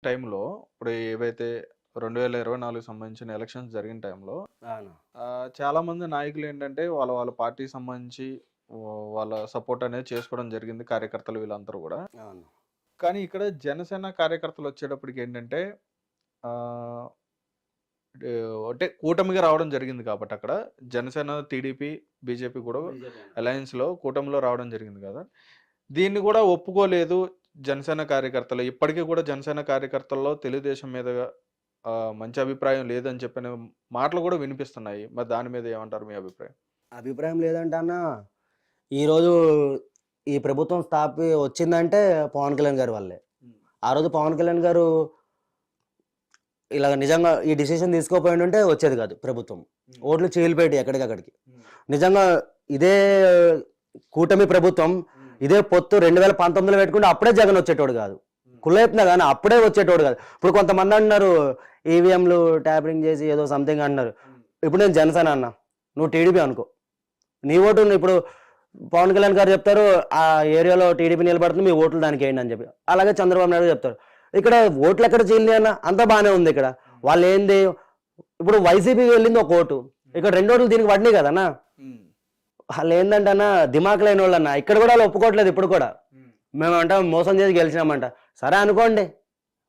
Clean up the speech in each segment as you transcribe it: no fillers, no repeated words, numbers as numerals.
టైంలో ఇప్పుడు ఏవైతే 2024 సంబంధించిన ఎలక్షన్స్ జరిగిన టైంలో అవును. చాలామంది నాయకులేంటంటే వాళ్ళ పార్టీకి సంబంధించి వాళ్ళ సపోర్ట్ అనేది చేసుకోవడం జరిగింది కార్యకర్తలు వీళ్ళందరూ గూడా. అవును. కానీ ఇక్కడ జనసేన కార్యకర్తలొచ్చేటప్పటికేంటంటే ఆహ్, అంటే కూటమిగా రావడం జరిగింది కాబట్టి అక్కడ జనసేన, టీడీపీ, బీజేపీ కూడా అలయన్స్‌లో కూటమిలో రావడం జరిగింది గదా! దీన్ని గూడా ఒప్పుకోలేదు జనసేన కార్యకర్తలు. ఇప్పటికి కూడా జనసేన కార్యకర్తల్లో తెలుగుదేశం మీద మంచి అభిప్రాయం లేదని చెప్పిన మాటలు గూడా వినిపిస్తున్నాయి. మరి దాని మీద ఏమంటారు మీ అభిప్రాయం? అభిప్రాయం లేదంటే అన్న, ఈరోజు ఈ ప్రభుత్వం వచ్చిందంటే పవన్ కళ్యాణ్ గారి వల్లే. హ్మ్. ఆ రోజు పవన్ కళ్యాణ్ గారు ఇలాగ నిజంగా ఈ డిసిషన్ తీసుకోపోయిండుంటే వచ్చేది కాదు ప్రభుత్వం. హ్మ్. ఓట్లు చీలిపోయేటియి ఎక్కడికక్కడికి. హ్మ్. నిజంగా ఇదే కూటమి ప్రభుత్వం, హ్మ్. ఇదే పొత్తు 2019లో పెట్టుకుంటే అప్పుడే జగన్ వచ్చేటోడు కాదు. హ్మ్. కులయత్న గాని అప్పుడే వచ్చేటోడు కాదు. ఇప్పుడు కొంతమంది అంటున్నారు ఈవీఎంలు ట్యాపరింగ్ చేసి ఏదో సంథింగ్ అంటున్నారు. హ్మ్. ఇప్పుడు నేను జనసేన అన్న, నువ్వు టీడీపీ అనుకో. నీ ఓటు ఇప్పుడు పవన్ కళ్యాణ్ గారు చెప్తారు, ఆ ఏరియాలో టీడీపీ నిలబడుతుంది, మీ ఓట్లు దానికి వేయండి అని చెప్పి. అలాగే చంద్రబాబు నాయుడు చెప్తారు. ఇక్కడ ఓట్లు ఎక్కడ చీలినాయి అన్న, అంతా బాగానే ఉంది. ఇక్కడ వాళ్ళు ఏంది, ఇప్పుడు వైసీపీకి వెళ్ళింది ఒక ఓటు, ఇక్కడ 2 ఓట్లు దీనికి పడినాయి కదన్నా. హ్మ్. వాళ్ళు ఏంటంటే అన్న, దిమాక్ లేని వాళ్ళు అన్న. ఇక్కడ కూడా వాళ్ళు ఒప్పుకోవట్లేదు ఇప్పుడు కూడా. హ్మ్. మేమంట మోసం చేసి గెలిచినామంట. సరే అనుకోండి,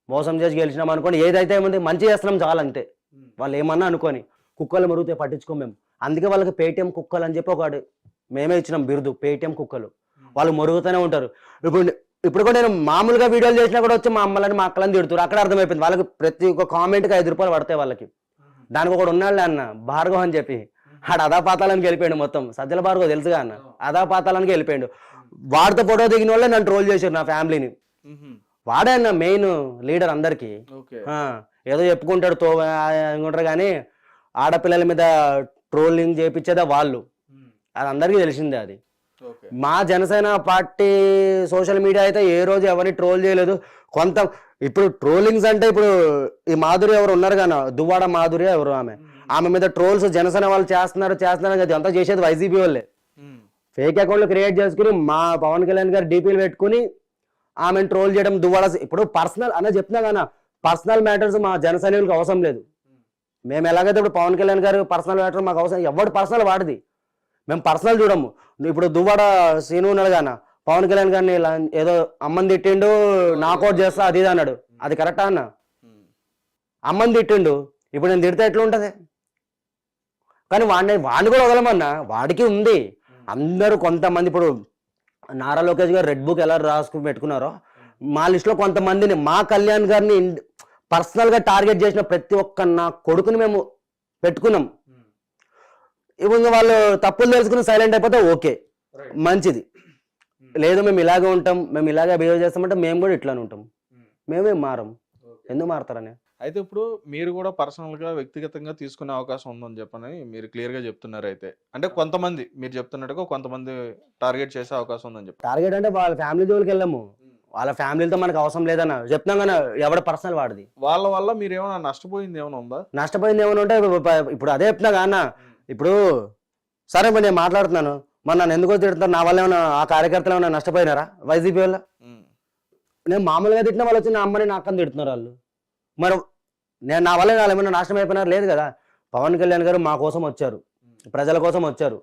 మోసం చేసి గెలిచినాం అనుకోండి, ఏదైతే ఏముంది మంచి చేస్తున్నాం చాలంతే. హ్మ్. వాళ్ళు ఏమన్నా అనుకోని, కుక్కలు మరుగుతే పట్టించుకోం మేము. అందుకే వాళ్ళకి పేటీఎం కుక్కలు అని చెప్పి ఒకటి మేమే ఇచ్చినాం బిరుదు, పేటీఎం కుక్కలు. వాళ్ళు మరుగుతూనే ఉంటారు. ఇప్పుడు ఇప్పుడు కూడా నేను మామూలుగా వీడియోలు చేసినా కూడా వచ్చి మా అమ్మలని మా అక్కలని తిడుతారు. అక్కడ అర్థమైపోయింది వాళ్ళకి, ప్రతి ఒక్క కామెంట్కి 5 రూపాయలు పడతాయి వాళ్ళకి. దానికి ఒకడు ఉన్నాడులే అన్న, భార్గవ్ అని చెప్పి, ఆడు అదాపాతాలని వెళ్ళిపోయాడు మొత్తం. సజ్జల భార్గవ్ తెలుసుగా అన్న, అదాపాతాలని వెళ్ళిపోయాడు. వాడితో ఫోటో దిగిన వాళ్ళే నన్ను ట్రోల్ చేశారు, నా ఫ్యామిలీని. హుహు. వాడే అన్న మెయిన్ లీడర్ అందరికి. ఓకే. ఏదో చెప్పుకుంటాడు అనుకుంటారు కానీ ఆడపిల్లల మీద ట్రోలింగ్ చేపించేదే వాళ్ళు. హ్మ్. అది అందరికీ తెలిసిందే అది. ఓకే. మా జనసేన పార్టీ సోషల్ మీడియా అయితే ఏ రోజు ఎవరిని ట్రోల్ చేయలేదు. ఇప్పుడు ట్రోలింగ్స్ అంటే ఇప్పుడు ఈ మాధురి ఎవరు ఉన్నారు కానీ, దువ్వాడ మాధురి ఎవరు ఆమె మీద ట్రోల్స్ జనసేన వాళ్ళు చేస్తున్నారు కదా, అంతా చేసేది వైసీపీ వాళ్ళే. హ్మ్. ఫేక్ అకౌంట్లు క్రియేట్ చేసుకుని మా పవన్ కళ్యాణ్ గారు డీపీలు పెట్టుకుని ఆమెను ట్రోల్ చేయడం, దువ్వాడ. ఇప్పుడు పర్సనల్ అన్న చెప్తున్నా కానీ, పర్సనల్ మ్యాటర్స్ మా జనసైనికులకు అవసరం లేదు. మేము ఎలాగైతే ఇప్పుడు పవన్ కళ్యాణ్ గారు పర్సనల్ మ్యాటర్ మాకు అవసరం, ఎవడు పర్సనల్ వాడిది, మేము పర్సనల్ చూడము. ఇప్పుడు దువ్వాడ సీను ఉన్నాడు గాన, పవన్ కళ్యాణ్ గారిని ఏదో అమ్మని తిట్టిండు, నాకౌట్ చేస్తా అది ఇది అన్నాడు. అది కరెక్టా అన్న? అమ్మని తిట్టిండు, ఇప్పుడు నేను తిడితే ఎట్లా ఉంటుంది? కానీ వాడిని కూడా వదలమన్నా, వాడికి ఉంది. అందరూ కొంతమంది ఇప్పుడు నారా లోకేష్ గారు రెడ్ బుక్ ఎలా రాసుకుని పెట్టుకున్నారో, మా లిస్టులో కొంతమందిని, మా కళ్యాణ్ గారిని పర్సనల్గా టార్గెట్ చేసిన ప్రతి ఒక్క నా కొడుకుని మేము పెట్టుకున్నాం. ఇప్పుడు వాళ్ళు తప్పులు తెలుసుకుని సైలెంట్ అయిపోతే ఓకే, మంచిది. లేదు మేము ఇలాగే ఉంటాం, మేము ఇలాగే బిహేవ్ చేస్తామంటే మేము కూడా ఇట్లానే ఉంటాం, మేమేం మారం. ఎందుకు మారతారని? అయితే ఇప్పుడు మీరు కూడా పర్సనల్‌గా వ్యక్తిగతంగా తీసుకునే అవకాశం ఉందని చెప్పని మీరు క్లియర్‌గా చెప్తున్నారు అయితే. అంటే కొంతమంది మీరు చెప్తున్నట్టుగా కొంతమంది టార్గెట్ చేసే అవకాశం ఉందని చెప్పి. టార్గెట్ అంటే వాళ్ళ ఫ్యామిలీ జోలికి వెళ్ళాము, వాళ్ళ ఫ్యామిలీతో మనకు అవసరం లేదన్న చెప్తున్నాం కానీ, ఎవడ పర్సనల్ వాడిది. వాళ్ళ వల్ల మీరేమైనా నష్టపోయింది ఏమైనా ఉందా? నష్టపోయింది ఏమైనా ఉంటే ఇప్పుడు అదే చెప్తున్నా అన్న. ఇప్పుడు సరే మరి నేను మాట్లాడుతున్నాను, మరి నన్ను ఎందుకో తిడుతున్నారు, నా వల్ల ఏమైనా ఆ కార్యకర్తలు ఏమైనా నష్టపోయినారా వైసీపీ వల్ల? నేను మామూలుగా తిట్టిన వాళ్ళు వచ్చి నా అమ్మని నా అక్కని తిడుతున్నారు వాళ్ళు. మరి నేను నా వల్ల వాళ్ళు ఏమైనా నాశనం అయిపోయినారు? లేదు కదా. పవన్ కళ్యాణ్ గారు మా కోసం వచ్చారు, ప్రజల కోసం వచ్చారు,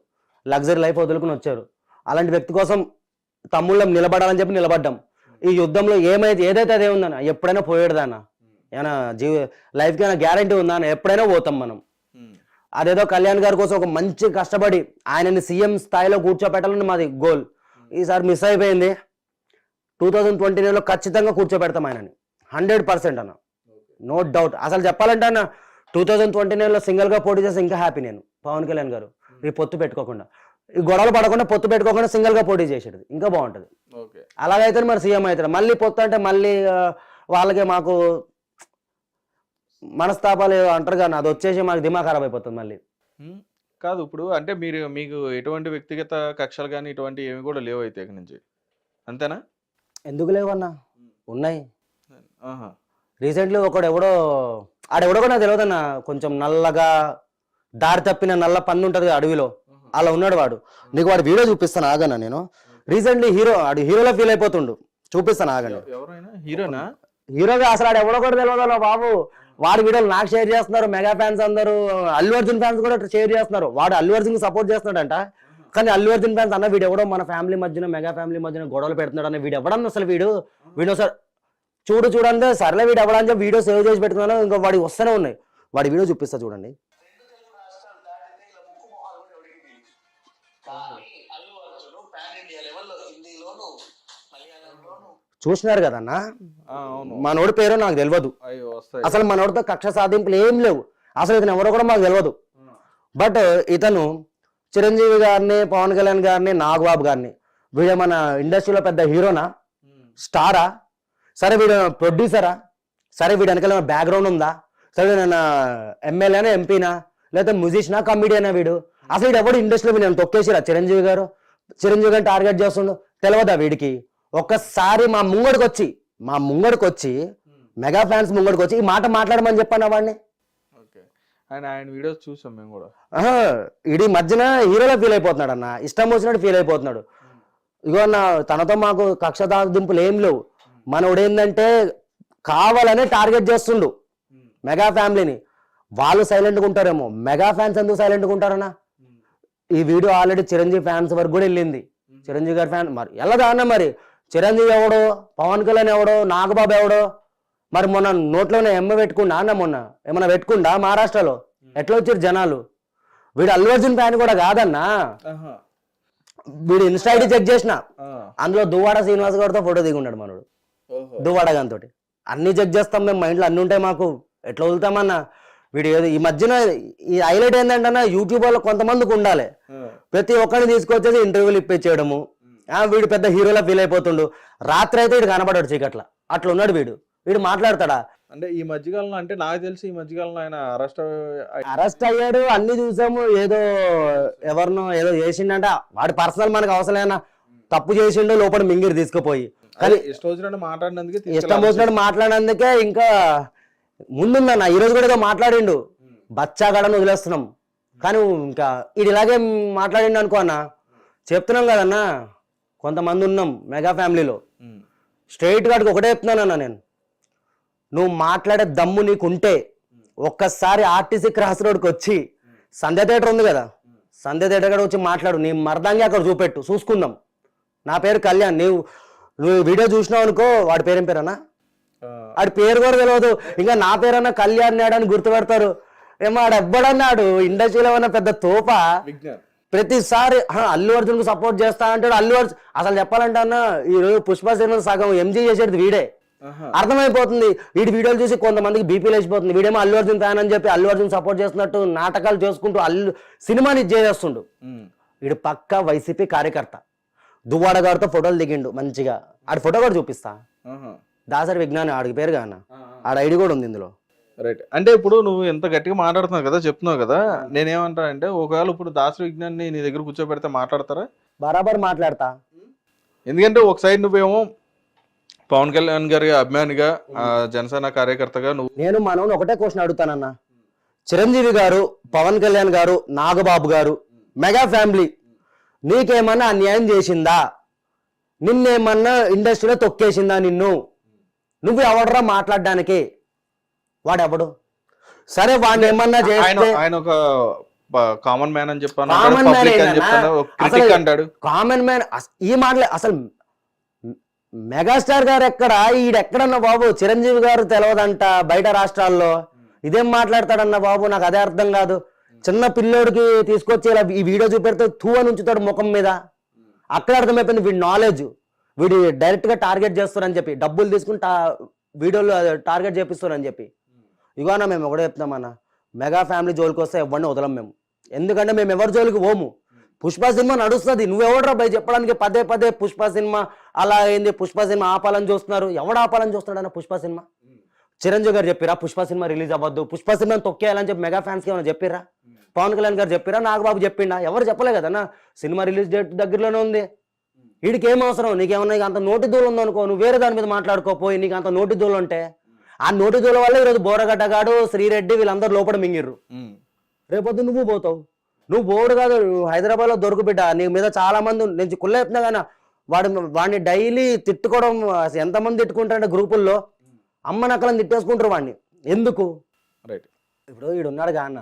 లగ్జరీ లైఫ్ వదులుకుని వచ్చారు. అలాంటి వ్యక్తి కోసం తమ్ముళ్ళం నిలబడాలని చెప్పి నిలబడ్డాం. ఈ యుద్ధంలో ఏదైతే అదే ఉందన్న, ఎప్పుడైనా పోయేడుదాన్న, ఏమైనా లైఫ్కి ఏమైనా గ్యారంటీ ఉందా అన్న? ఎప్పుడైనా పోతాం మనం. అదేదో కళ్యాణ్ గారి కోసం ఒక మంచి కష్టపడి ఆయనని సీఎం స్థాయిలో కూర్చోపెట్టాలని మాది గోల్. ఈసారి మిస్ అయిపోయింది. 2029లో ఖచ్చితంగా కూర్చోబెడతాం ఆయనని, 100% అన్న, నో డౌట్. అసలు చెప్పాలంటే అన్న, 2029లో సింగిల్గా పోటీ చేస్తే ఇంకా హ్యాపీ నేను. పవన్ కళ్యాణ్ గారు ఈ పొత్తు పెట్టుకోకుండా, ఈ గొడవలు పడకుండా, పొత్తు పెట్టుకోకుండా సింగిల్గా పోటీ చేసేది ఇంకా బాగుంటుంది. అలాగైతే మరి సీఎం అవుతాడు. మళ్ళీ పొత్తు అంటే మళ్ళీ వాళ్ళకి మాకు మనస్తాపాలు అంటారు కానీ, అది వచ్చేసి మాకు దిమాగ్ ఖరాబ్ అయిపోతుంది మళ్ళీ. కాదు ఇప్పుడు అంటే మీకు ఎటువంటి వ్యక్తిగత కక్షలు కానీ ఇటువంటి ఏమి కూడా లేవు అయితే ఇక నుంచి, అంతేనా? ఎందుకు లేవన్నా, ఉన్నాయి. ఆహా. రీసెంట్లీ ఆడెవడో నాకు తెలియదన్న, కొంచెం నల్లగా దారి తప్పిన నల్ల పన్ను ఉంటుంది అడవిలో, అలా ఉన్నాడు వాడు. నీకు వాడు వీడియో చూపిస్తాను ఆగన్నా. నేను రీసెంట్లీ హీరోలో ఫీల్ అయిపోతుండు, చూపిస్తాను ఆగండి. ఎవరైనా హీరోనా? హీరోగా అసలు ఆడు ఎవడో కూడా తెలియదు బాబు. వాడి వీడియోలు నాకు షేర్ చేస్తున్నారు, మెగా ఫ్యాన్స్ అందరూ, అల్లు అర్జున్ ఫ్యాన్స్ కూడా షేర్ చేస్తున్నారు. వాడు అల్లు అర్జున్ సపోర్ట్ చేస్తున్నాడంట, కానీ అల్లు అర్జున్ ఫ్యాన్స్ అన్న వీడు ఎవడో మన ఫ్యామిలీ మధ్యన, మెగా ఫ్యామిలీ మధ్యన గొడవలు పెడుతున్నాడు అన్న వీడు ఎవడన్నా అసలు వీడు సార్ చూడండి సర్లే వీడు ఎవడని చెప్పి వీడియో సేవ్ చేసి పెట్టుకున్నాను. ఇంకా వాడి వస్తూనే ఉన్నాయి. వాడి వీడియో చూపిస్తా చూడండి. చూసినారు కదన్నా, మనోడి పేరు నాకు తెలియదు అసలు, మనోడితో కక్ష సాధింపులు ఏం లేవు అసలు, ఇతను ఎవరో కూడా మాకు తెలియదు. బట్ ఇతను చిరంజీవి గారిని, పవన్ కళ్యాణ్ గారిని, నాగబాబు గారిని, వీడు మన ఇండస్ట్రీలో పెద్ద హీరోనా, స్టారా, సరే వీడు ప్రొడ్యూసరా, సరే వీడు వెనకాల బ్యాక్గ్రౌండ్ ఉందా, సరే వీడు ఎమ్మెల్యేనా, ఎంపీనా, లేకపోతే మ్యూజిషియనా, కమిడియనా, వీడు అసలు వీడు ఎవడు ఇండస్ట్రీలో నేను తొక్కేసిరా చిరంజీవి గారిని టార్గెట్ చేస్తుండు తెలియదా వీడికి? ఒక్కసారి మా ముంగడికి వచ్చి మెగా ఫ్యాన్స్ ముంగడికి వచ్చి ఈ మాట మాట్లాడమని చెప్పాను వాడిని. ఆయన వీడియోస్ చూసాం మేము కూడా. ఇది మధ్యన హీరోలో ఫీల్ అయిపోతున్నాడు అన్న, ఇష్టం వచ్చినట్టు ఫీల్ అయిపోతున్నాడు. ఇగో అన్న తనతో మాకు కక్ష దింపులు ఏం లేవు. మనోడు ఏంటంటే కావాలనే టార్గెట్ చేస్తుండు మెగా ఫ్యామిలీని. వాళ్ళు సైలెంట్గా ఉంటారేమో, మెగా ఫ్యాన్స్ ఎందుకు సైలెంట్గా ఉంటారన్నా? ఈ వీడియో ఆల్రెడీ చిరంజీవి ఫ్యాన్స్ వరకు కూడా వెళ్ళింది. చిరంజీవి గారి ఫ్యాన్ మరి ఎలాగా అన్న, మరి చిరంజీవి ఎవడో, పవన్ కళ్యాణ్ ఎవడో, నాగబాబు ఎవడో, మరి మొన్న నోట్లోనే పెట్టుకుండా అన్న, మొన్న ఏమన్నా పెట్టుకుండా మహారాష్ట్రలో ఎట్లా వచ్చారు జనాలు? వీడు అల్లు అర్జున్ ఫ్యాన్ కూడా కాదన్నా. వీడు ఇన్స్టా ఐడి చెక్ చేసిన, అందులో దువ్వాడ శ్రీనివాస్ గారితో ఫోటో దిగున్నాడు మనోడు, దువ్వాడ గారితో. అన్ని చెక్ చేస్తాం మేము, మైండ్లో అన్ని ఉంటాయి మాకు, ఎట్లా వదులుతామన్నా? వీడు ఏదో ఈ మధ్యన ఈ హైలైట్ ఏంటంటే యూట్యూబ్ లో కొంతమందికి ఉండాలి, ప్రతి ఒక్కరిని తీసుకొచ్చేసి ఇంటర్వ్యూలు ఇప్పించేయడము. వీడు పెద్ద హీరోలా ఫీల్ అయిపోతుండు. రాత్రి అయితే వీడు కనపడాడు చీకట్ల, అట్లా ఉన్నాడు వీడు మాట్లాడతాడా? అంటే ఈ మధ్యకాలంలో, అంటే నాకు తెలిసి ఈ మధ్యకాలంలో ఆయన అరెస్ట్ అయ్యాడు, అన్ని చూసాము. ఏదో ఎవరినో ఏదో చేసిండంట, వాడి పర్సనల్ మనకు అవసరమైనా తప్పు చేసిండు, లోపల మింగిరి తీసుకుపోయి. కానీ ఇష్టం వచ్చినట్టు మాట్లాడినందుకే ఇంకా ముందుందన్న. ఈరోజు కూడా ఏదో మాట్లాడిండు, బచ్చాగాడని వదిలేస్తున్నాం, కానీ ఇంకా ఇది ఇలాగే మాట్లాడిండు అనుకో అన్న. చెప్తున్నాం కదన్నా, కొంతమంది ఉన్నాం మెగా ఫ్యామిలీలో, స్ట్రైట్ గాడికి ఒకటే చెప్తున్నానన్నా నేను, నువ్వు మాట్లాడే దమ్ము నీకుంటే ఒక్కసారి ఆర్టీసీ క్రాస్ రోడ్కి వచ్చి సంధ్య థియేటర్ ఉంది కదా, సంధ్య థియేటర్ కూడా వచ్చి మాట్లాడు, నీ మర్దంగా అక్కడ చూపెట్టు, చూసుకుందాం. నా పేరు కళ్యాణ్, నువ్వు వీడియో చూసినావు అనుకో, వాడి పేరేం పేరన్నా, వాడి పేరు కూడా తెలియదు, ఇంకా నా పేరన్నా కళ్యాణ్ నాడని గుర్తుపెడతారు. ఏమో ఆడు ఎవ్వడన్నాడు ఇండస్ట్రీలో ఉన్న పెద్ద తోప. ప్రతిసారి అల్లు అర్జున్ కు సపోర్ట్ చేస్తా అంటాడు. అల్లు అర్జున్ అసలు చెప్పాలంటే అన్న, ఈ రోజు పుష్ప సినిమా సగం ఎంజీ చేసేది వీడే. అర్థమైపోతుంది, వీడి వీడియోలు చూసి కొంతమందికి బీపీ లేచిపోతుంది. వీడేమో అల్లు అర్జున్ ఫ్యాన్ అని చెప్పి అల్లు అర్జున్ సపోర్ట్ చేస్తున్నట్టు నాటకాలు చేసుకుంటూ సినిమాని చేస్తుండు. వీడు పక్కా వైసీపీ కార్యకర్త. దువ్వాడ గారితో ఫోటోలు దిగిండు మంచిగా, ఆడి ఫోటో కూడా చూపిస్తా. దాసరి విజ్ఞాని ఆడికి పేరు కాన, ఆడ ఐడి కూడా ఉంది ఇందులో. రైట్. అంటే ఇప్పుడు నువ్వు ఎంత గట్టిగా మాట్లాడుతున్నావు కదా, చెప్తున్నావు కదా, నేనేమంటా అంటే ఒకవేళ ఇప్పుడు దాసరి విజ్ఞాన్ని నీ దగ్గర కూర్చోబెడితే మాట్లాడతారా? బరాబర్ మాట్లాడతా. ఎందుకంటే ఒక సైడ్ నువ్వేమో పవన్ కళ్యాణ్ గారి అభిమానిగా, జనసేన కార్యకర్తగా నేను మనోని ఒకటే క్వశ్చన్ అడుగుతానన్నా, చిరంజీవి గారు, పవన్ కళ్యాణ్ గారు, నాగబాబు గారు, మెగా ఫ్యామిలీ నీకేమన్నా అన్యాయం చేసిందా? నిన్నేమన్నా ఇండస్ట్రీలో తొక్కేసిందా? నువ్వు ఎవడరా మాట్లాడడానికి? వాడెవడు? సరే వాడిని ఏమన్నా చేస్తే ఆయన ఒక కామన్ మ్యాన్ అని చెప్పాను, కామన్ మ్యాన్. ఈ మాటలే అసలు మెగాస్టార్ గారు ఎక్కడ, ఈడెక్కడన్నా బాబు? చిరంజీవి గారు తెలియదంట బయట రాష్ట్రాల్లో, ఇదేం మాట్లాడతాడన్న బాబు? నాకు అదే అర్థం కాదు. చిన్న పిల్లోడికి తీసుకొచ్చి ఈ వీడియో చూపెడితే తూ అని ఉంచుతాడు ముఖం మీద. అక్కడ అర్థమైపోయింది వీడి నాలెడ్జ్. వీడు డైరెక్ట్ గా టార్గెట్ చేస్తారని చెప్పి, డబ్బులు తీసుకుని వీడియోలో టార్గెట్ చేపిస్తారని చెప్పి. ఇగోనా మేము ఒకటే చెప్తామన్నా, మెగా ఫ్యామిలీ జోలికి వస్తే ఎవరిని వదలం మేము. ఎందుకంటే మేము ఎవరి జోలికి పోము. పుష్ప సినిమా నడుస్తుంది, నువ్వెవడరా భయ చెప్పడానికి పదే పదే పుష్ప సినిమా అలా అయింది, పుష్ప సినిమా ఆపాలని చూస్తున్నారు. ఎవడు ఆపాలని చూస్తున్నాడన్న పుష్ప సినిమా? చిరంజీవి గారు చెప్పిరా పుష్ప సినిమా రిలీజ్ అవ్వద్దు, పుష్ప సినిమాని తొక్కేయాలని చెప్పి మెగా ఫ్యాన్స్కి ఏమైనా చెప్పిరా? పవన్ కళ్యాణ్ గారు చెప్పిరా? నాగబాబు చెప్పిండా? ఎవరు చెప్పలే కదన్నా. సినిమా రిలీజ్ డేట్ దగ్గరలోనే ఉంది. వీడికి ఏం అవసరం? నీకేమన్నా అంత నోటి దూలు ఉందనుకో, నువ్వు వేరే దాని మీద మాట్లాడుకోపోయి. నీకు అంత నోటి దూలు ఉంటే, ఆ నోటి దూల వల్ల ఈరోజు బోరగడ్డగాడు, శ్రీరెడ్డి వీళ్ళందరూ లోపల మింగిర్రు. రేపొద్దు నువ్వు పోతావు. నువ్వు బోర్డు కాదు, హైదరాబాద్ లో దొరుకు బిడ్డ. నీ మీద చాలా మంది నేను కుళ్ళెత్తున్నా కానీ వాడిని డైలీ తిట్టుకోవడం. ఎంతమంది తిట్టుకుంటారంటే గ్రూపుల్లో అమ్మ నక్కలను తిట్టేసుకుంటారు వాడిని. ఎందుకు? రైట్. ఇప్పుడు వీడు ఉన్నాడు గా అన్న,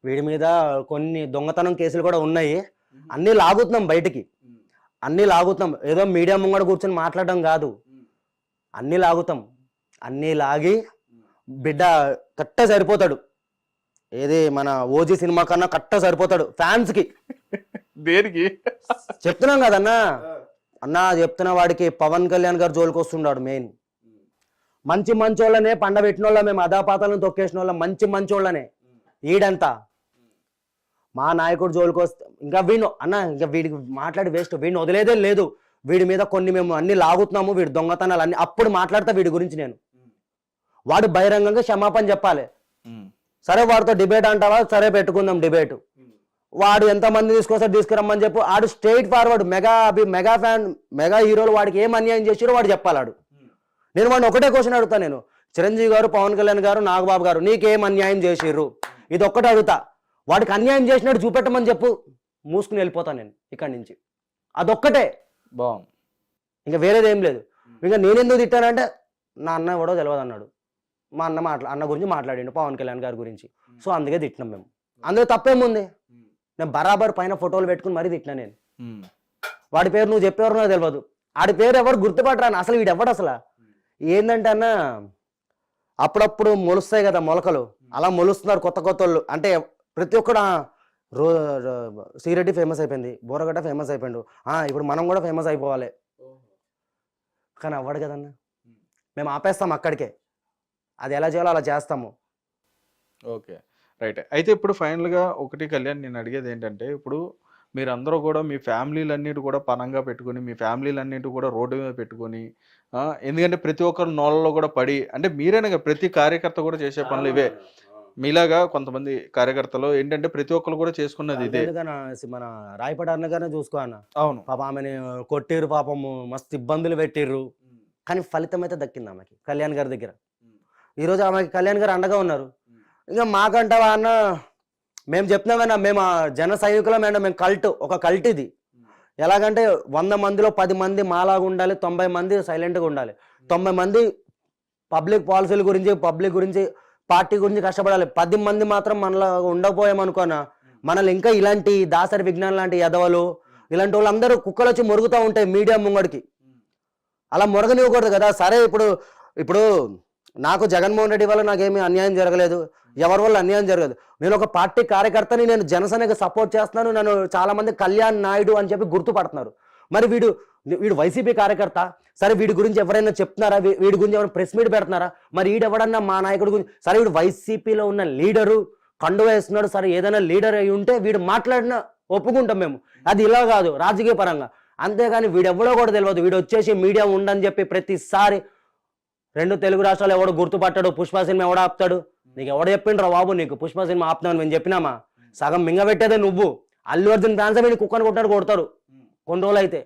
వీడి మీద కొన్ని దొంగతనం కేసులు కూడా ఉన్నాయి. అన్నీ లాగుతున్నాం బయటికి, అన్నీ లాగుతున్నాం. ఏదో మీడియా ముంగడ కూర్చొని మాట్లాడడం కాదు, అన్నీ లాగుతాం. అన్నీ లాగి బిడ్డ కట్ట సరిపోతాడు. ఏది మన ఓజీ సినిమా కన్నా కట్ట సరిపోతాడు ఫ్యాన్స్ కి. దేనికి? చెప్తున్నాం కదన్నా అన్నా, చెప్తున్న వాడికి పవన్ కళ్యాణ్ గారు జోలికి వస్తున్నాడు. మెయిన్ మంచి మంచోళ్ళనే పండబెట్టిన వాళ్ళ, మేము అదాపాతాలను తొక్కేసిన వాళ్ళ మంచి మంచోళ్ళనే. ఈడంతా మా నాయకుడు జోలికి వస్తే ఇంకా వీడు అన్న, ఇంకా వీడికి మాట్లాడి వేస్ట్. వీడిని వదిలేదే లేదు. వీడి మీద కొన్ని మేము అన్ని లాగుతున్నాము, వీడి దొంగతనాలు అన్ని. అప్పుడు మాట్లాడతా వీడి గురించి నేను. వాడు బహిరంగంగా క్షమాపణ చెప్పాలి. సరే వాడితో డిబేట్ అంటావా, సరే పెట్టుకుందాం డిబేట్. వాడు ఎంతమంది తీసుకురమ్మని చెప్పు. ఆడు straight forward mega fan, mega హీరోలు వాడికి ఏం అన్యాయం చేసారో వాడు చెప్పాలాడు. నేను వాడిని ఒకటే క్వశ్చన్ అడుగుతా. నేను చిరంజీవి గారు, పవన్ కళ్యాణ్ గారు, నాగబాబు గారు నీకేం అన్యాయం చేసిర్రు, ఇది ఒక్కటే అడుగుతా. వాడికి అన్యాయం చేసినట్టు చూపెట్టమని చెప్పు, మూసుకుని వెళ్ళిపోతా నేను ఇక్కడి నుంచి. అదొక్కటే, బాగుంది. ఇంకా వేరేది ఏం లేదు. ఇంకా నేనెందుకు తిట్టానంటే నా అన్న ఎవడో తెలియదు అన్నాడు. మా అన్న గురించి మాట్లాడిండు, పవన్ కళ్యాణ్ గారి గురించి. సో అందుకే తిట్టినాం మేము. అందులో తప్పేముంది? నేను బరాబర్ పైన ఫోటోలు పెట్టుకుని మరీ తిట్టినా నేను. వాడి పేరు నువ్వు చెప్పేవారు నాకు తెలియదు, ఆడి పేరు ఎవరు గుర్తుపట్టరాను. అసలు వీడు ఎవడు అసలు? ఏంటంటే అన్న, అప్పుడప్పుడు మొలుస్తాయి కదా మొలకలు, అలా మొలుస్తున్నారు కొత్త కొత్త వాళ్ళు. అంటే ప్రతి ఒక్కడు శ్రీరెడ్డి ఫేమస్ అయిపోయింది, బోరగడ్డ ఫేమస్ అయిపోయిండు, ఇప్పుడు మనం కూడా ఫేమస్ అయిపోవాలి. కానీ అవ్వడు కదన్నా. మేము ఆపేస్తాం అక్కడికే. అది ఎలా చేయాలో అలా చేస్తాము. Okay, right. అయితే ఇప్పుడు ఫైనల్గా ఒకటి కళ్యాణ్, నేను అడిగేది ఏంటంటే, ఇప్పుడు మీరందరూ కూడా మీ ఫ్యామిలీలన్నిటి కూడా పనంగా పెట్టుకొని, మీ ఫ్యామిలీలన్నిటి కూడా రోడ్డు మీద పెట్టుకొని, ఎందుకంటే ప్రతి ఒక్కరు నోళ్ళలో కూడా పడి, అంటే మీరేనా ప్రతి కార్యకర్త కూడా చేసే పనులు ఇవే. మీలాగా కొంతమంది కార్యకర్తలు ఏంటంటే ప్రతి ఒక్కరు కూడా చేసుకున్నది ఇదే. మన రాయపడి అన్నగానే చూసుకో అన్న. అవును, పాప ఆమెని కొట్టిర్రు, పాపము మస్తు ఇబ్బందులు పెట్టిర్రు. కానీ ఫలితం అయితే దక్కింది ఆమెకి కళ్యాణ్ గారి దగ్గర. ఈరోజు ఆమెకి కళ్యాణ్ గారు అండగా ఉన్నారు. ఇంకా మాకంటావా అన్న, మేము చెప్తున్నామన్నా, మేము జన సైనికులం అండ్ మేము ఒక కల్ట్ ఇది. ఎలాగంటే 100 మందిలో 10 మంది మాలాగా ఉండాలి, 90 మంది సైలెంట్గా ఉండాలి. 90 మంది పబ్లిక్ పాలసీల గురించి, పబ్లిక్ గురించి, పార్టీ గురించి కష్టపడాలి. 10 మంది మాత్రం మనలా ఉండకపోయామనుకోనా, మనల్ని ఇంకా ఇలాంటి దాసరి విజ్ఞానం లాంటి ఎదవలు, ఇలాంటి వాళ్ళందరూ కుక్కలు వచ్చి మొరుగుతూ ఉంటాయి మీడియా ముంగడికి. అలా మొరగనివ్వకూడదు కదా. సరే ఇప్పుడు నాకు జగన్మోహన్ రెడ్డి వల్ల నాకేమీ అన్యాయం జరగలేదు, ఎవరి వల్ల అన్యాయం జరగదు. నేను ఒక పార్టీ కార్యకర్తని, నేను జనసేనకి సపోర్ట్ చేస్తున్నాను. నన్ను చాలా మంది కళ్యాణ్ నాయుడు అని చెప్పి గుర్తుపడుతున్నారు. మరి వీడు వైసీపీ కార్యకర్త. సరే వీడి గురించి ఎవరైనా చెప్తున్నారా, వీడి గురించి ఎవరైనా ప్రెస్ మీట్ పెడుతున్నారా? మరి వీడెవడన్నా మా నాయకుడి గురించి, సరే వీడు వైసీపీలో ఉన్న లీడరు, కండువా వేస్తున్నాడు, సరే ఏదైనా లీడర్ అయి ఉంటే వీడు మాట్లాడినా ఒప్పుకుంటాం మేము. అది ఇలా కాదు రాజకీయ పరంగా. అంతేగాని వీడెవడో కూడా తెలియదు. వీడు వచ్చేసి మీడియా ఉండని చెప్పి ప్రతిసారి 2 తెలుగు రాష్ట్రాలు ఎవడు గుర్తుపట్టాడు, పుష్ప సినిమా ఎవడ ఆపుతాడు? నీకు ఎవడ చెప్పిండ్రా బాబు నీకు పుష్ప సినిమా ఆపుతామని? మేము చెప్పినామా? సగం మింగబెట్టేదే నువ్వు. అల్లు అర్జున్ ఫ్యాన్స్ వీడిని కుక్కను కొడతారు కొన్ని రోజులు అయితే.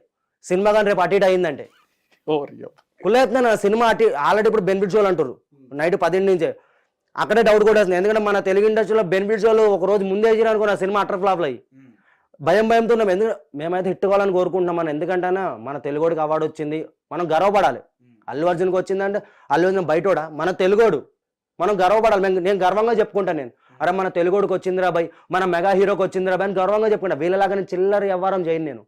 సినిమా కానీ రేపు అటు ఇటు అయిందంటే కుళ్ళేస్తున్నా. సినిమా ఆల్రెడీ ఇప్పుడు బెనిఫిట్ షోలు అంటారు నైట్ 10 నుంచే. అక్కడే డౌట్ కూడా వస్తుంది. ఎందుకంటే మన తెలుగు ఇండస్ట్రీలో బెనిఫిట్ షోలు ఒక రోజు ముందే వేసిరనుకో నా సినిమా అటర్ ఫ్లాప్లు అయ్యి భయంతో ఉన్నాం. ఎందుకంటే మేమైతే హిట్ కావాలని కోరుకుంటున్నాం. మనం ఎందుకంటే మన తెలుగోడికి అవార్డు వచ్చింది, మనం గర్వపడాలి. అల్లు అర్జున్కి వచ్చిందంటే అల్లు అర్జున్ బయటోడా, మన తెలుగోడు, మనం గర్వపడాలి. నేను గర్వంగా చెప్పుకుంటాను. నేను అరే మన తెలుగోడికి వచ్చిందిరా బై, మన మెగా హీరోకి వచ్చిందిరా బై అని గర్వంగా చెప్పుకుంటా. వీళ్ళలాగా నేను చిల్లర వ్యవహారం చేయను. నేను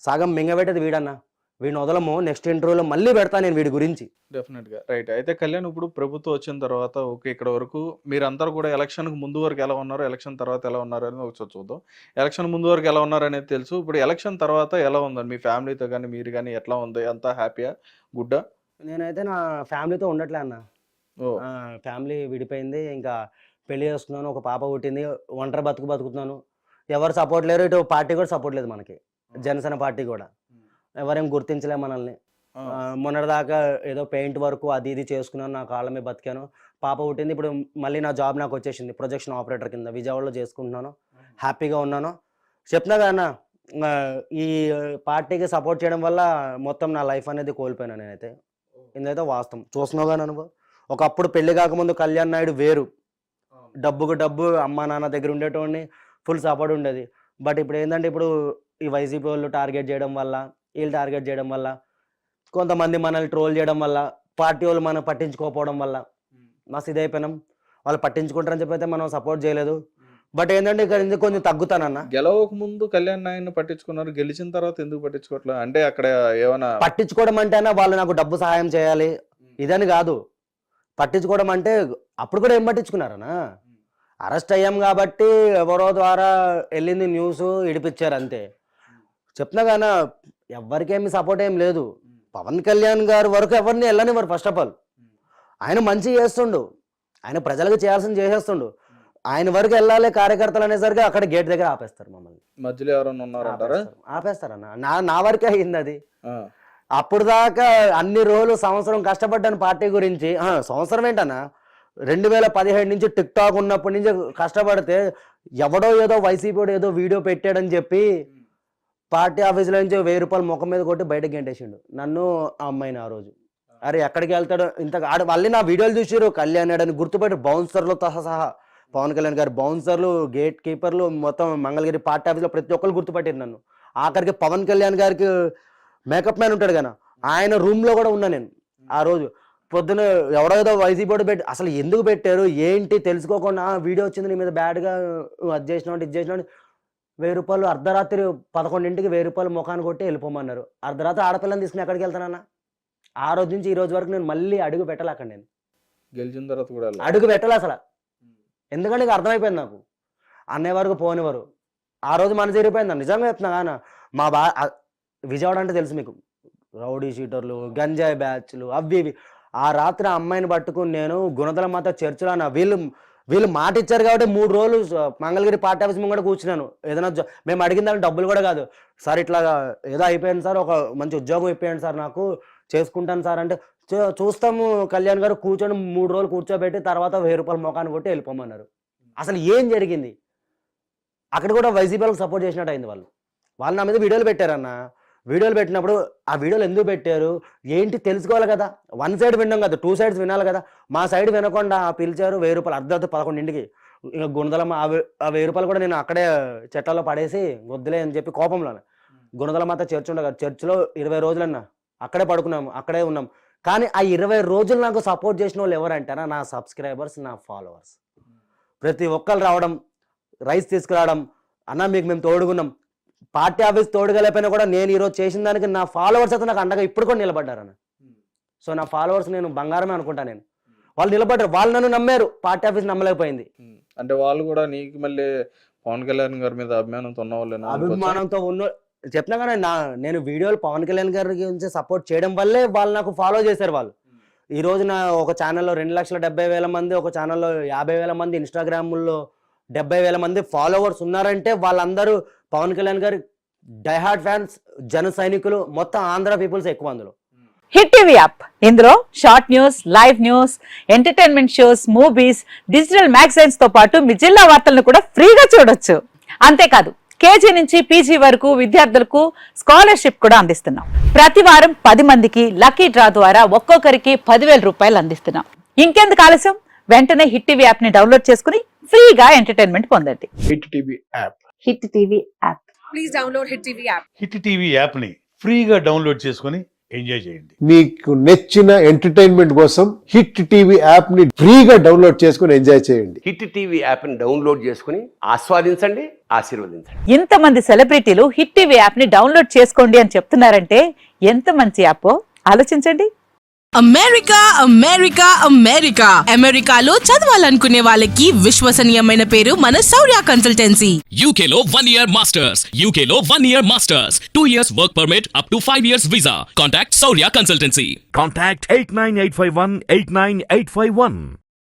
సగం మింగబెట్టేది వీడన్నా. వీడిని వదలము. నెక్స్ట్ ఇంటర్వ్యూలో మళ్ళీ పెడతా నేను వీడి గురించి. డెఫినెట్గా, రైట్. అయితే కళ్యాణ్, ఇప్పుడు ప్రభుత్వం వచ్చిన తర్వాత ఓకే, ఇక్కడ వరకు మీరందరూ కూడా ఎలక్షన్కి ముందు వరకు ఎలా ఉన్నారు, ఎలక్షన్ తర్వాత ఎలా ఉన్నారు అనేది ఒకసారి చూద్దాం. ఎలక్షన్ ముందు వరకు ఎలా ఉన్నారు అనేది తెలుసు. ఇప్పుడు ఎలక్షన్ తర్వాత ఎలా ఉందండి మీ ఫ్యామిలీతో కానీ, మీరు కానీ ఎట్లా ఉంది? అంతా హ్యాపీయా, గుడ్డా? నేనైతే నా ఫ్యామిలీతో ఉండట్లే అన్న. ఫ్యామిలీ విడిపోయింది. ఇంకా పెళ్లి చేసుకున్నాను, ఒక పాప పుట్టింది, ఒంటరి బతుకుతున్నాను. ఎవరు సపోర్ట్ లేరు. ఇటు పార్టీ కూడా సపోర్ట్ లేదు మనకి, జనసేన పార్టీ కూడా ఎవరేం గుర్తించలే మనల్ని. మొన్నటిదాకా ఏదో పెయింట్ వర్క్ అది ఇది చేసుకున్నాను, నా కాళ్ళ మీద బతికాను. పాప పుట్టింది, ఇప్పుడు మళ్ళీ నా జాబ్ నాకు వచ్చేసింది, ప్రొజెక్షన్ ఆపరేటర్ కింద విజయవాడలో చేసుకుంటున్నాను. హ్యాపీగా ఉన్నాను. చెప్తున్నా కదా ఈ పార్టీకి సపోర్ట్ చేయడం వల్ల మొత్తం నా లైఫ్ అనేది కోల్పోయాను నేనైతే. ఇదైతే వాస్తవం. చూస్తున్నావు కానీ అనుభవం. ఒకప్పుడు పెళ్లి కాకముందు కళ్యాణ్ నాయుడు వేరు, డబ్బుకు డబ్బు, అమ్మా నాన్న దగ్గర ఉండేటోడిని, ఫుల్ సపోర్ట్ ఉండేది. బట్ ఇప్పుడు ఏంటంటే, ఇప్పుడు ఈ వైసీపీ వాళ్ళు టార్గెట్ చేయడం వల్ల, వీళ్ళు టార్గెట్ చేయడం వల్ల, కొంతమంది మనల్ని ట్రోల్ చేయడం వల్ల పార్టీ వాళ్ళు మనం పట్టించుకోకపోవడం వల్ల మస్తు ఇదైపోయినాం. వాళ్ళు పట్టించుకుంటారని చెప్పి అయితే మనం సపోర్ట్ చేయలేదు. బట్ ఏంటంటే ఇక్కడ ఎందుకు కొంచెం తగ్గుతానన్న. గెలవక ముందు కళ్యాణ్ నాయన్ని పట్టించుకున్నారు, గెలిచిన తర్వాత ఎందుకు పట్టించుకోవట్లేదు? అంటే అక్కడ ఏమైనా పట్టించుకోవడం అంటే అన్న వాళ్ళు నాకు డబ్బు సహాయం చేయాలి ఇదని కాదు. పట్టించుకోవడం అంటే అప్పుడు కూడా ఏం పట్టించుకున్నారనా, అరెస్ట్ అయ్యాం కాబట్టి ఎవరో ద్వారా వెళ్ళింది న్యూస్ ఇడిపించారు అంతే. చెప్తున్నా కానీ ఎవరికేమి సపోర్ట్ ఏం లేదు. పవన్ కళ్యాణ్ గారు వరకు ఎవరిని వెళ్ళనివ్వరు. ఫస్ట్ ఆఫ్ ఆల్ ఆయన మంచి చేస్తుండు, ఆయన ప్రజలకు చేయాల్సింది చేసేస్తుండు. ఆయన వరకు వెళ్ళాలి కార్యకర్తలు అనేసరికి అక్కడ గేట్ దగ్గర ఆపేస్తారు మమ్మల్ని. మధ్యలో ఎవరైనా ఉన్నారంటారా? ఆపేస్తారన్న. నా వరకే అయింది అది. అప్పుడు దాకా అన్ని రోజులు సంవత్సరం కష్టపడ్డాను పార్టీ గురించి. సంవత్సరం ఏంటన్నా, 2017 నుంచి టిక్ టాక్ ఉన్నప్పటి నుంచి కష్టపడితే ఎవడో ఏదో వైసీపీ ఏదో వీడియో పెట్టాడని చెప్పి పార్టీ ఆఫీసులో నుంచి 1000 రూపాయలు ముఖం మీద కొట్టి బయటకు గెంటేసిండు నన్ను, ఆ అమ్మాయిని. ఆ రోజు అరే ఎక్కడికి వెళ్తాడో ఇంత మళ్ళీ నా వీడియోలు చూసారు కళ్యాణ్ అని గుర్తుపెట్టి బౌన్సర్లు సహా పవన్ కళ్యాణ్ గారు బౌన్సర్లు, గేట్ కీపర్లు, మొత్తం మంగళగిరి పార్టీ ఆఫీస్లో ప్రతి ఒక్కరు గుర్తుపట్టారు నన్ను. ఆఖరికి పవన్ కళ్యాణ్ గారికి మేకప్ మ్యాన్ ఉంటాడు కదా, ఆయన రూమ్ లో కూడా ఉన్నా నేను. ఆ రోజు పొద్దున ఎవడో ఏదో వైసీపీ బోర్డు పెట్టి అసలు ఎందుకు పెట్టారు ఏంటి తెలుసుకోకుండా వీడియో వచ్చింది నీ మీద బ్యాడ్గా అది చేసినావు ఇది చేసినావు 1000 రూపాయలు అర్ధరాత్రి 11ంటికి 1000 రూపాయలు ముఖాన్ని కొట్టి వెళ్ళిపోమన్నారు. అర్ధరాత్రి ఆడపిల్లని తీసుకుని ఎక్కడికి వెళ్తానన్నా? ఆ రోజు నుంచి ఈ రోజు వరకు నేను మళ్ళీ అడుగు పెట్టాలి అక్కడ. నేను గెలిచిన తర్వాత కూడా అడుగు పెట్టాలి అసలు. ఎందుకంటే ఇక అర్థమైపోయింది నాకు, అన్నయ్య వరకు పోనివారు. ఆ రోజు మన జరిగిపోయింది నిజంగా చెప్తున్నా కానీ. మా విజయవాడ అంటే తెలుసు మీకు, రౌడీ షీటర్లు, గంజాయి బ్యాచ్లు అవి ఇవి. ఆ రాత్రి ఆ అమ్మాయిని పట్టుకుని నేను గుణదల మాత చర్చిలో వీళ్ళు మాట ఇచ్చారు కాబట్టి 3 రోజులు మంగళగిరి పార్టీ ఆఫీస్ ముంగడ కూర్చున్నాను. ఏదైనా మేము అడిగిన దానికి డబ్బులు కూడా కాదు, సార్ ఇట్లా ఏదో అయిపోయింది సార్, ఒక మంచి ఉద్యోగం ఇప్పించండి సార్ నాకు, చేసుకుంటాను సార్ అంటే చూస్తాము కళ్యాణ్ గారు కూర్చొని 3 రోజులు కూర్చోబెట్టి తర్వాత 1000 రూపాయలు మొఖాన్ని కొట్టి వెళ్ళిపోమన్నారు. అసలు ఏం జరిగింది అక్కడ? కూడా వైసీపీలకు సపోర్ట్ చేసినట్టు అయింది. వాళ్ళు నా మీద వీడియోలు పెట్టారన్న. వీడియోలు పెట్టినప్పుడు ఆ వీడియోలు ఎందుకు పెట్టారు ఏంటి తెలుసుకోవాలి కదా. 1 సైడ్ విన్నాం కదా, 2 సైడ్స్ వినాలి కదా. మా సైడ్ వినకుండా పిలిచారు 1000 రూపాయలు అర్ధరాత్రి 11ంటికి. ఇంకా గుణదల ఆ 1000 రూపాయలు కూడా నేను అక్కడే చెట్లలో పడేసి వద్దులే అని చెప్పి కోపంలో గుణదల మాత చర్చ్ ఉండగా చర్చిలో 20 రోజులన్నా అక్కడే పడుకున్నాము, అక్కడే ఉన్నాం. కానీ ఆ 20 రోజులు నాకు సపోర్ట్ చేసిన వాళ్ళు ఎవరంటారా? నా సబ్స్క్రైబర్స్, నా ఫాలోవర్స్. ప్రతి ఒక్కరు రావడం, రైస్ తీసుకురావడం, అన్న మీకు మేము తోడుగున్నాం. పార్టీ ఆఫీస్ తోడుగలేకపోయినా కూడా నేను ఈరోజు చేసిన దానికి నా ఫాలోవర్స్ అయితే నాకు అండగా ఇప్పుడు కూడా నిలబడ్డారన్న. సో నా ఫాలోవర్స్ నేను బంగారమే అనుకుంటా. నేను వాళ్ళు నిలబడ్డారు, వాళ్ళు నన్ను నమ్మారు, పార్టీ ఆఫీస్ నమ్మలేకపోయింది. అంటే వాళ్ళు కూడా నీకు మళ్ళీ పవన్ కళ్యాణ్ గారి మీద అభిమానంతో ఉన్న వాళ్ళు? అభిమానంతో ఉన్న చెప్పినా కానీ నేను వీడియోలు పవన్ కళ్యాణ్ గారి గురించి సపోర్ట్ చేయడం వల్లే వాళ్ళు నాకు ఫాలో చేశారు. వాళ్ళు ఈ రోజు నా ఒక ఛానల్లో 2,70,000 మంది, ఒక ఛానల్లో 50,000 మంది, ఇన్స్టాగ్రామ్లో 70,000 మంది ఫాలోవర్స్ ఉన్నారంటే వాళ్ళందరూ పవన్ కళ్యాణ్ గారి డైహార్డ్ ఫ్యాన్స్, జన సైనికులు, మొత్తం ఆంధ్ర పీపుల్స్ ఎక్కువ అందులో. హిట్ టీవీ యాప్, ఇందులో short news, live news, entertainment shows, movies, digital magazines తో పాటు మీ జిల్లా వార్తలను కూడా ఫ్రీగా చూడొచ్చు. అంతేకాదు కేజీ నుంచి పీజీ వరకు విద్యార్థులకు స్కాలర్షిప్ కూడా అందిస్తున్నాం. ప్రతి వారం 10 మందికి లక్కీ డ్రా ద్వారా ఒక్కొక్కరికి 10,000 రూపాయలు అందిస్తున్నాం. ఇంకెందుకు ఆలస్యం, వెంటనే హిట్ టీవీ యాప్ ని డౌన్లోడ్ చేసుకుని ఫ్రీగా ఎంటర్టైన్మెంట్ పొందండి. Hit TV app. Hit TV app. Please download hit TV app. Hit TV app ని ఫ్రీగా డౌన్లోడ్ చేసుకుని ఎంజాయ్ చేయండి. మీకు నచ్చిన ఎంటర్టైన్మెంట్ కోసం హిట్ టీవీ యాప్ ని ఫ్రీగా డౌన్లోడ్ చేసుకుని ఎంజాయ్ చేయండి. హిట్ టీవీ యాప్ ని డౌన్లోడ్ చేసుకుని ఆస్వాదించండి, ఆశీర్వదించండి. ఇంతమంది సెలబ్రిటీలు హిట్ టీవీ యాప్ ని డౌన్లోడ్ చేసుకోండి అని చెప్తున్నారంటే ఎంత మంచి యాప్ ఆలోచించండి. అమెరికా అమెరికా అమెరికా అమెరికాలో చదవాలనుకునే వాళ్ళకి విశ్వసనీయమైన పేరు మన శౌర్య కన్సల్టెన్సీ. UK లో 1 year masters. UK లో 1 year masters. 2 years work permit up to 5 years visa. Contact Saurya Consultancy. Contact 89851 89851.